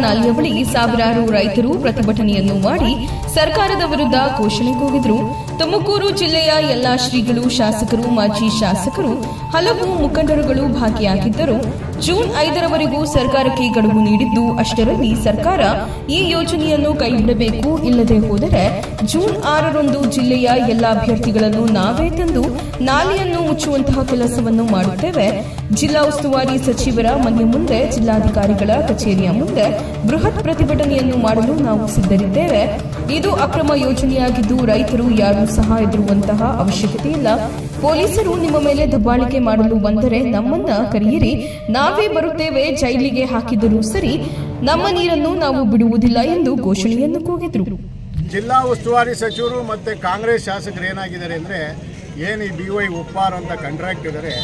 ನಾಲೆಯ ಬಳಿ ಸಾವಿರಾರು ರೈತರು ಪ್ರತಿಭಟನೆಯನ್ನು ಮಾಡಿ ಸರ್ಕಾರದ ವಿರುದ್ಧ ಘೋಷಣೆ ಕೂಗಿದರು. ತುಮಕೂರು ಜಿಲ್ಲೆಯ ಎಲ್ಲಾ ಶ್ರೀಗಳು, ಶಾಸಕರು, ಮಾಜಿ ಶಾಸಕರು, ಹಲವು ಮುಖಂಡರುಗಳು ಭಾಗಿಯಾಗಿದ್ದರು. ಜೂನ್ 5ರವರೆಗೂ ಸರ್ಕಾರಕ್ಕೆ ಗಡುವು ನೀಡಿದ್ದು, ಅಷ್ಟರಲ್ಲಿ ಸರ್ಕಾರ ಈ ಯೋಜನೆಯನ್ನು ಕೈಬಿಡಬೇಕು. ಇಲ್ಲದೆ ಹೋದರೆ ಜೂನ್ 6ರಂದು ಜಿಲ್ಲೆಯ ಎಲ್ಲಾ ಅಭ್ಯರ್ಥಿಗಳನ್ನು ನಾವೇ ತಂದು ನಾಲೆಯನ್ನು ಮುಚ್ಚುವಂತಹ ಕೆಲಸವನ್ನು ಮಾಡುತ್ತೇವೆ. ಜಿಲ್ಲಾ ಉಸ್ತುವಾರಿ ಸಚಿವರ ಮನೆ ಮುಂದೆ, ಜಿಲ್ಲಾಧಿಕಾರಿಗಳ ಕಚೇರಿಯ ಮುಂದೆ ಬೃಹತ್ ಪ್ರತಿಭಟನೆಯನ್ನು ಮಾಡಲು ನಾವು ಸಿದ್ಧರಿದ್ದೇವೆ. ಇದು ಅಕ್ರಮ ಯೋಜನೆಯಾಗಿದ್ದು ರೈತರು ಯಾರೂ ಸಹ ಹೆದರುವಂತಹ ಅವಶ್ಯಕತೆ ಇಲ್ಲ. ಪೊಲೀಸರು ನಿಮ್ಮ ಮೇಲೆ ದಬ್ಬಾಳಿಕೆ ಮಾಡಲು ಬಂದರೆ ನಮ್ಮನ್ನ ಕರೆಯಿರಿ, ನಾವೇ ಬರುತ್ತೇವೆ. ಜೈಲಿಗೆ ಹಾಕಿದರೂ ಸರಿ, ನಮ್ಮ ನೀರನ್ನು ನಾವು ಬಿಡುವುದಿಲ್ಲ ಎಂದು ಘೋಷಣೆಯನ್ನು ಕೂಗಿದರು. ಜಿಲ್ಲಾ ಉಸ್ತುವಾರಿ ಸಚಿವರು ಮತ್ತೆ ಕಾಂಗ್ರೆಸ್ ಶಾಸಕರು ಏನಾಗಿದ್ದಾರೆ ಅಂದರೆ, ಏನು ಈ BY ಉಪ್ಪಾರ್ ಅಂತ ಕಾಂಟ್ರಾಕ್ಟ್ ಇದ್ದಾರೆ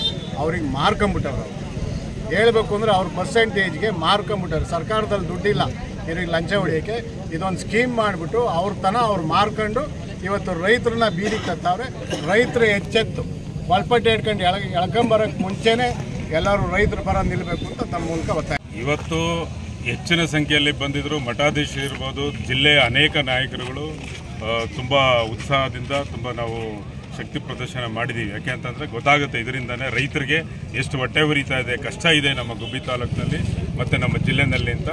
ಅವ್ರಿಗೆ ಮಾರ್ಕೊಂಬಿಟ್ಟವ್ರು. ಹೇಳಬೇಕು ಅಂದರೆ ಅವ್ರ ಪರ್ಸೆಂಟೇಜ್ಗೆ ಮಾರ್ಕೊಂಬಿಟ್ಟವ್ರು. ಸರ್ಕಾರದಲ್ಲಿ ದುಡ್ಡಿಲ್ಲ ಇವ್ರಿಗೆ ಲಂಚ ಹೊಡೆಯೋಕ್ಕೆ. ಇದೊಂದು ಸ್ಕೀಮ್ ಮಾಡಿಬಿಟ್ಟು ಅವ್ರು ಮಾರ್ಕೊಂಡು ಇವತ್ತು ರೈತರನ್ನ ಬೀದಿಗೆ ತತ್ತವ್ರೆ. ರೈತರು ಎಚ್ಚೆತ್ತು ಒಳಪಟ್ಟು ಹಿಡ್ಕೊಂಡು ಎಳ್ಕೊಂಬರೋಕ್ಕೆ ಮುಂಚೆನೇ ಎಲ್ಲರೂ ರೈತರ ಪರ ನಿಲ್ಲಬೇಕು ಅಂತ ತಮ್ಮ ಮೂಲಕ ಒತ್ತಾಯ. ಇವತ್ತು ಹೆಚ್ಚಿನ ಸಂಖ್ಯೆಯಲ್ಲಿ ಬಂದಿದ್ದರು. ಮಠಾಧೀಶರು ಇರ್ಬೋದು, ಜಿಲ್ಲೆಯ ಅನೇಕ ನಾಯಕರುಗಳು ತುಂಬ ಉತ್ಸಾಹದಿಂದ ನಾವು ಶಕ್ತಿ ಪ್ರದರ್ಶನ ಮಾಡಿದ್ದೀವಿ. ಯಾಕೆ ಅಂತಂದರೆ ಗೊತ್ತಾಗುತ್ತೆ ಇದರಿಂದನೇ ರೈತರಿಗೆ ಎಷ್ಟು ಹೊಟ್ಟೆ ಉರಿತಾ ಇದೆ, ಕಷ್ಟ ಇದೆ ನಮ್ಮ ಗುಬ್ಬಿ ತಾಲೂಕಿನಲ್ಲಿ ಮತ್ತು ನಮ್ಮ ಜಿಲ್ಲೆನಲ್ಲಿ ಅಂತ.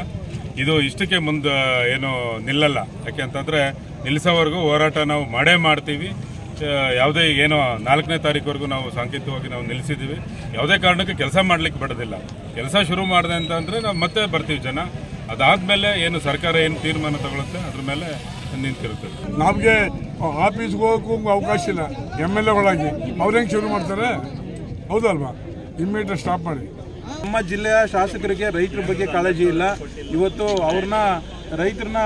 ಇದು ಇಷ್ಟಕ್ಕೆ ಮುಂದೆ ಏನು ನಿಲ್ಲಲ್ಲ. ಯಾಕೆ ಅಂತಂದರೆ ನಿಲ್ಲಿಸೋವರೆಗೂ ಹೋರಾಟ ನಾವು ಮಾಡೇ ಮಾಡ್ತೀವಿ. ಯಾವುದೇ ಏನೋ 4ನೇ ತಾರೀಕುವರೆಗೂ ನಾವು ಸಾಂಕೇತಿಕವಾಗಿ ನಾವು ನಿಲ್ಲಿಸಿದ್ದೀವಿ. ಯಾವುದೇ ಕಾರಣಕ್ಕೆ ಕೆಲಸ ಮಾಡಲಿಕ್ಕೆ ಬಿಡೋದಿಲ್ಲ. ಕೆಲಸ ಶುರು ಮಾಡಿದೆ ಅಂತಂದರೆ ನಾವು ಮತ್ತೆ ಬರ್ತೀವಿ ಜನ. ಅದಾದಮೇಲೆ ಏನು ಸರ್ಕಾರ ಏನು ತೀರ್ಮಾನ ತಗೊಳುತ್ತೆ ಅದ್ರ ಮೇಲೆ ನಿಂತಿರುತ್ತೆ. ನಮಗೆ ಆಫೀಸ್ಗೆ ಹೋಗೋಕ್ಕೂ ಅವಕಾಶ ಇಲ್ಲ. MLAಗಳಾಗಿ ಅವ್ರು ಹೆಂಗೆ ಶುರು ಮಾಡ್ತಾರೆ? ಹೌದಲ್ವಾ? ಇಮ್ಮಿಡಿಯೇಟ್ ಸ್ಟಾಪ್ ಮಾಡಿ. ನಮ್ಮ ಜಿಲ್ಲೆಯ ಶಾಸಕರಿಗೆ ರೈತರ ಬಗ್ಗೆ ಕಾಳಜಿ ಇಲ್ಲ. ಇವತ್ತು ರೈತರನ್ನ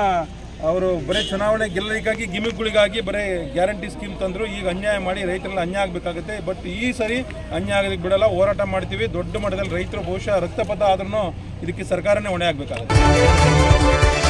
ಅವರು ಬರೀ ಚುನಾವಣೆ ಗೆಲ್ಲಲಿಕ್ಕಾಗಿ ಗಿಮಿಕ್ಗಳಿಗಾಗಿ ಬರೀ ಗ್ಯಾರಂಟಿ ಸ್ಕೀಮ್ ತಂದರು. ಈಗ ಅನ್ಯಾಯ ಮಾಡಿ ರೈತರೆಲ್ಲ ಅನ್ಯಾಯ ಆಗಬೇಕಾಗುತ್ತೆ. ಬಟ್ ಈ ಸರಿ ಅನ್ಯಾಯ ಆಗೋದಕ್ಕೆ ಬಿಡಲ್ಲ, ಹೋರಾಟ ಮಾಡ್ತೀವಿ. ದೊಡ್ಡ ಮಟ್ಟದಲ್ಲಿ ರೈತರು ಬಹುಶಃ ರಕ್ತಪಾತ ಆದ್ರೂ ಇದಕ್ಕೆ ಸರ್ಕಾರನೇ ಹೊಣೆ ಆಗಬೇಕಾಗುತ್ತೆ.